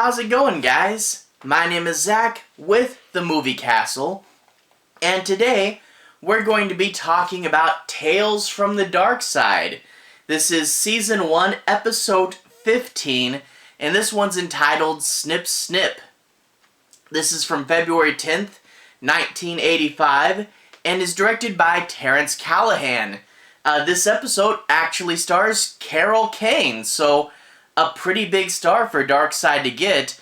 How's it going, guys? My name is Zach with the Movie Castle, and today we're going to be talking about Tales from the Darkside. This is Season 1, Episode 15, and this one's entitled Snip, Snip. This is from February 10th, 1985, and is directed by Terence Cahalan. This episode actually stars Kane, so a pretty big star for Darkside to get.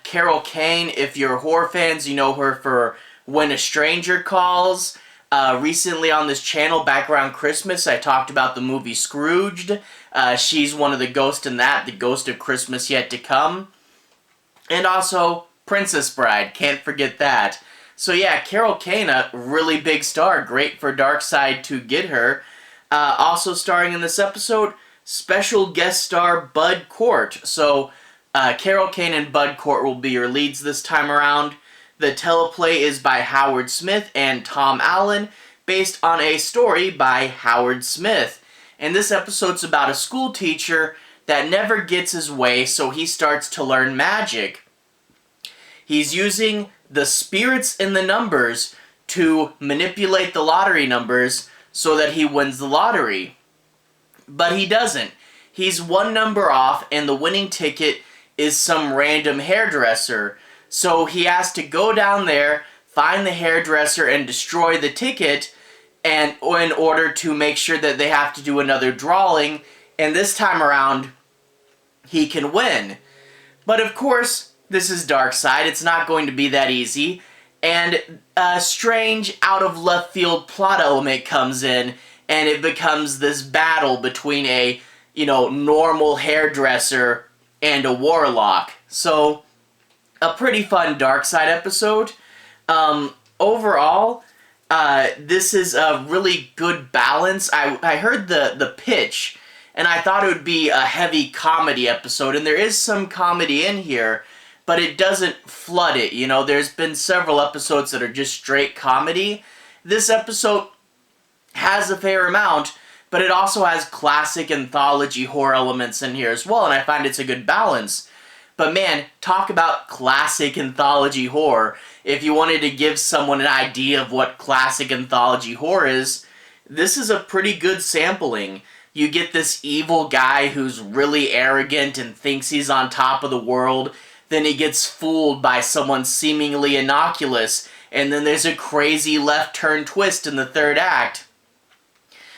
Kane, if you're horror fans, you know her for When a Stranger Calls. Recently on this channel, back around Christmas, I talked about the movie Scrooged. She's one of the ghosts in that, the Ghost of Christmas Yet to Come. And also, Princess Bride, can't forget that. So yeah, Kane, a really big star, great for Darkside to get her. Also starring in this episode, special guest star Bud Cort. So, Kane and Bud Cort will be your leads this time around. The teleplay is by Howard Smith and Tom Allen, based on a story by Howard Smith. And this episode's about a school teacher that never gets his way, so he starts to learn magic. He's using the spirits in the numbers to manipulate the lottery numbers so that he wins the lottery. But he doesn't. He's one number off, and the winning ticket is some random hairdresser. So he has to go down there, find the hairdresser, and destroy the ticket, and in order to make sure that they have to do another drawing, and this time around, he can win. But of course, this is Darkside. It's not going to be that easy, and a strange, out-of-left-field plot element comes in, and it becomes this battle between a, normal hairdresser and a warlock. So, a pretty fun Darkside episode. Overall, this is a really good balance. I heard the pitch, and I thought it would be a heavy comedy episode, and there is some comedy in here, but it doesn't flood it. There's been several episodes that are just straight comedy. This episode has a fair amount, but it also has classic anthology horror elements in here as well, and I find it's a good balance. But man, talk about classic anthology horror. If you wanted to give someone an idea of what classic anthology horror is, this is a pretty good sampling. You get this evil guy who's really arrogant and thinks he's on top of the world, then he gets fooled by someone seemingly innocuous, and then there's a crazy left turn twist in the third act.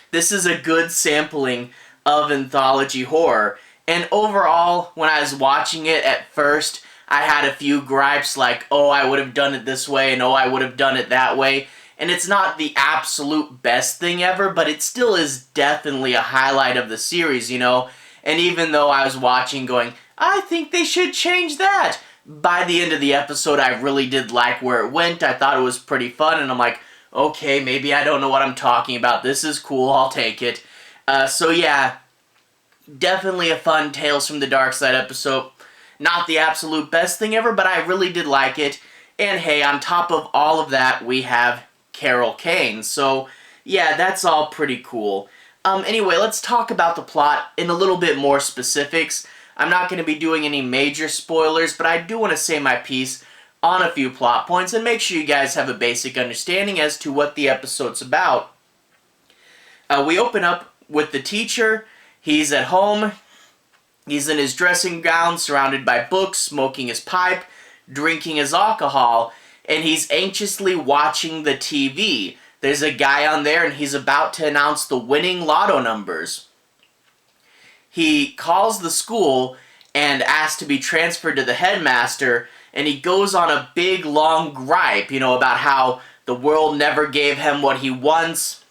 This is a good sampling of anthology horror. And overall, when I was watching it at first, I had a few gripes like, oh, I would have done it this way, and oh, I would have done it that way. And it's not the absolute best thing ever, but it still is definitely a highlight of the series, And even though I was watching going, I think they should change that, by the end of the episode, I really did like where it went. I thought it was pretty fun, and I'm like, okay, maybe I don't know what I'm talking about. This is cool, I'll take it. So yeah, definitely a fun Tales from the Darkside episode. Not the absolute best thing ever, but I really did like it. And hey, on top of all of that, we have Kane. So yeah, that's all pretty cool. Anyway, let's talk about the plot in a little bit more specifics. I'm not going to be doing any major spoilers, but I do want to say my piece on a few plot points and make sure you guys have a basic understanding as to what the episode's about. We open up with the teacher. He's at home. He's in his dressing gown, surrounded by books, smoking his pipe, drinking his alcohol, and he's anxiously watching the TV. There's a guy on there, and he's about to announce the winning lotto numbers. He calls the school and asks to be transferred to the headmaster, and he goes on a big, long gripe, about how the world never gave him what he wants.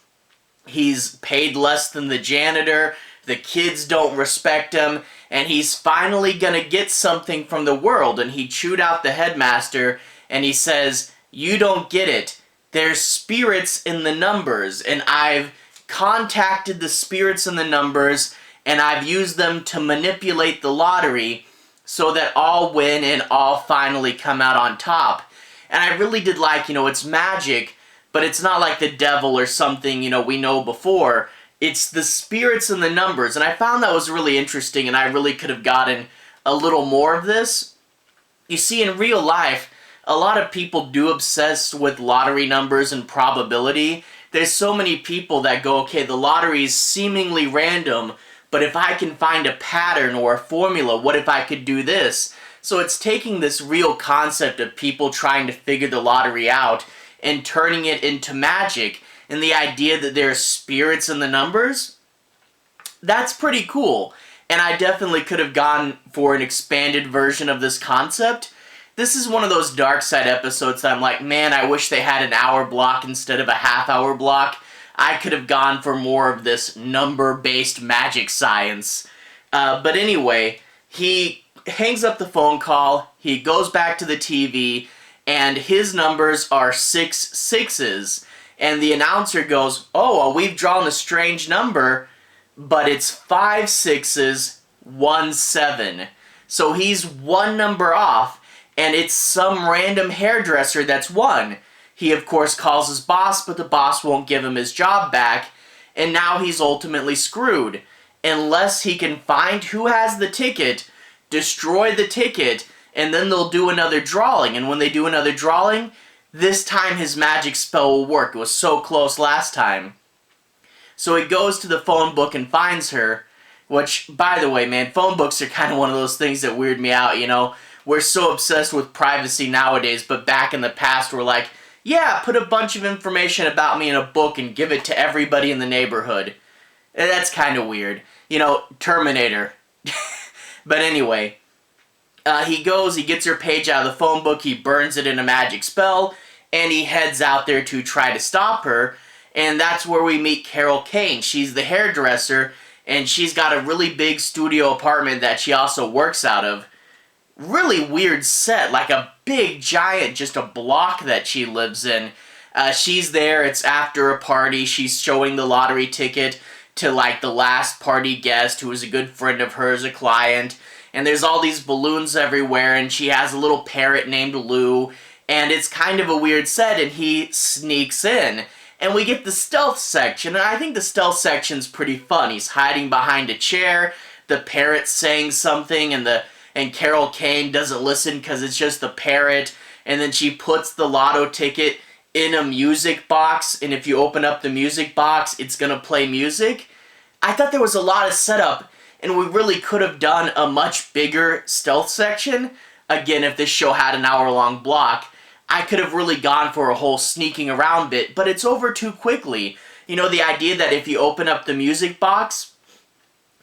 He's paid less than the janitor. The kids don't respect him. And he's finally gonna get something from the world. And he chewed out the headmaster, and he says, you don't get it. There's spirits in the numbers, and I've contacted the spirits in the numbers, and I've used them to manipulate the lottery so that all win and all finally come out on top. And I really did like, it's magic, but it's not like the devil or something, we know before. It's the spirits and the numbers, and I found that was really interesting, and I really could have gotten a little more of this. You see, in real life, a lot of people do obsess with lottery numbers and probability. There's so many people that go, okay, the lottery is seemingly random, but if I can find a pattern or a formula, what if I could do this? So it's taking this real concept of people trying to figure the lottery out and turning it into magic, and the idea that there are spirits in the numbers, that's pretty cool. And I definitely could have gone for an expanded version of this concept. This is one of those Darkside episodes that I'm like, man, I wish they had an hour block instead of a half-hour block. I could have gone for more of this number-based magic science. But anyway, he hangs up the phone call, he goes back to the TV, and his numbers are 6 sixes. And the announcer goes, oh, well, we've drawn a strange number, but it's 5 sixes, 1 7. So he's one number off, and it's some random hairdresser that's won. He, of course, calls his boss, but the boss won't give him his job back, and now he's ultimately screwed. Unless he can find who has the ticket, destroy the ticket, and then they'll do another drawing. And when they do another drawing, this time his magic spell will work. It was so close last time. So he goes to the phone book and finds her, which, by the way, man, phone books are kind of one of those things that weird me out, you know? We're so obsessed with privacy nowadays, but back in the past we're like, yeah, put a bunch of information about me in a book and give it to everybody in the neighborhood. That's kind of weird. You know, Terminator. But anyway, he goes, he gets her page out of the phone book, he burns it in a magic spell, and he heads out there to try to stop her. And that's where we meet Carol Kane. She's the hairdresser, and she's got a really big studio apartment that she also works out of. Really weird set, like a big giant, just a block that she lives in. She's there, it's after a party, she's showing the lottery ticket to like the last party guest who was a good friend of hers, a client, and there's all these balloons everywhere, and she has a little parrot named Lou, and it's kind of a weird set, and he sneaks in. And we get the stealth section, and I think the stealth section's pretty fun. He's hiding behind a chair, the parrot's saying something, and Carol Kane doesn't listen because it's just the parrot, and then she puts the lotto ticket in a music box, and if you open up the music box, it's gonna play music. I thought there was a lot of setup, and we really could have done a much bigger stealth section. Again, if this show had an hour-long block, I could have really gone for a whole sneaking around bit, but it's over too quickly. You know, the idea that if you open up the music box,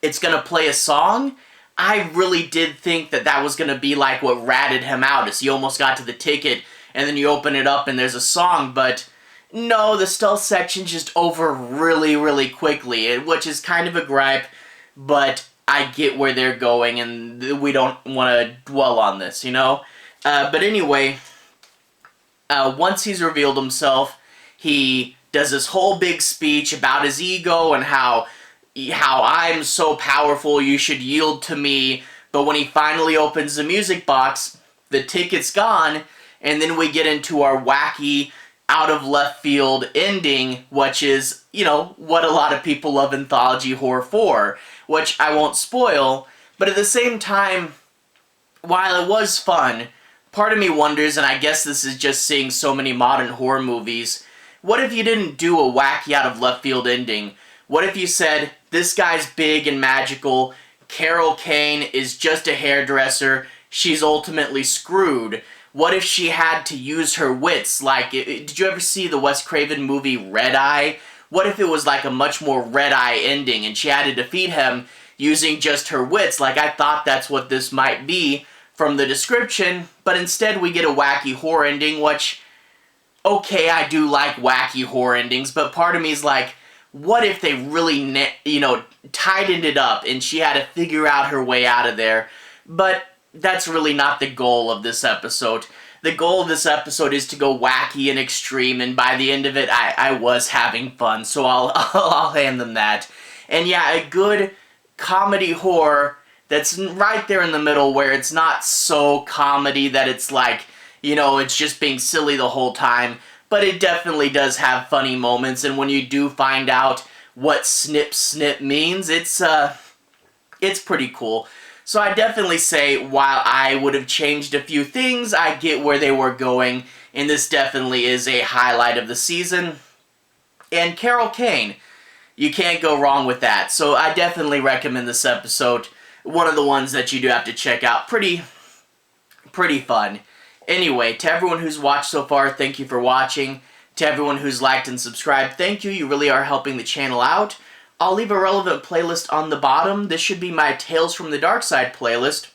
it's gonna play a song? I really did think that that was gonna be like what ratted him out, is he almost got to the ticket, and then you open it up and there's a song, but no, the stealth section's just over really, really quickly, which is kind of a gripe, but I get where they're going, and we don't want to dwell on this, you know? But anyway, once he's revealed himself, he does this whole big speech about his ego and how I'm so powerful, you should yield to me, but when he finally opens the music box, the ticket's gone, and then we get into our wacky, out-of-left-field ending, which is, you know, what a lot of people love anthology horror for, which I won't spoil, but at the same time, while it was fun, part of me wonders, and I guess this is just seeing so many modern horror movies, what if you didn't do a wacky out-of-left-field ending? What if you said, this guy's big and magical, Carol Kane is just a hairdresser, she's ultimately screwed? What if she had to use her wits? Like, did you ever see the Wes Craven movie Red Eye? What if it was like a much more Red Eye ending and she had to defeat him using just her wits? Like, I thought that's what this might be from the description, but instead we get a wacky horror ending, which, okay, I do like wacky horror endings, but part of me is like, what if they really, you know, tightened it up and she had to figure out her way out of there? But that's really not the goal of this episode. The goal of this episode is to go wacky and extreme, and by the end of it, I was having fun, so I'll hand them that. And yeah, a good comedy horror that's right there in the middle, where it's not so comedy that it's like, you know, it's just being silly the whole time, but it definitely does have funny moments, and when you do find out what snip snip means, it's pretty cool. So I definitely say, while I would have changed a few things, I get where they were going, and this definitely is a highlight of the season. And Kane, you can't go wrong with that. So I definitely recommend this episode. One of the ones that you do have to check out. Pretty fun. Anyway, to everyone who's watched so far, thank you for watching. To everyone who's liked and subscribed, thank you. You really are helping the channel out. I'll leave a relevant playlist on the bottom. This should be my Tales from the Darkside playlist.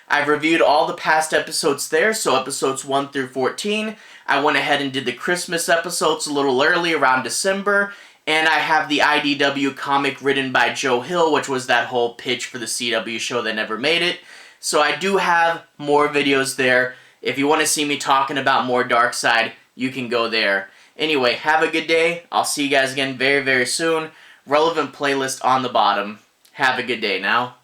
I've reviewed all the past episodes there, so episodes 1 through 14. I went ahead and did the Christmas episodes a little early, around December. And I have the IDW comic written by Joe Hill, which was that whole pitch for the CW show that never made it. So I do have more videos there. If you want to see me talking about more Darkside, you can go there. Anyway, have a good day. I'll see you guys again very, very soon. Relevant playlist on the bottom. Have a good day now.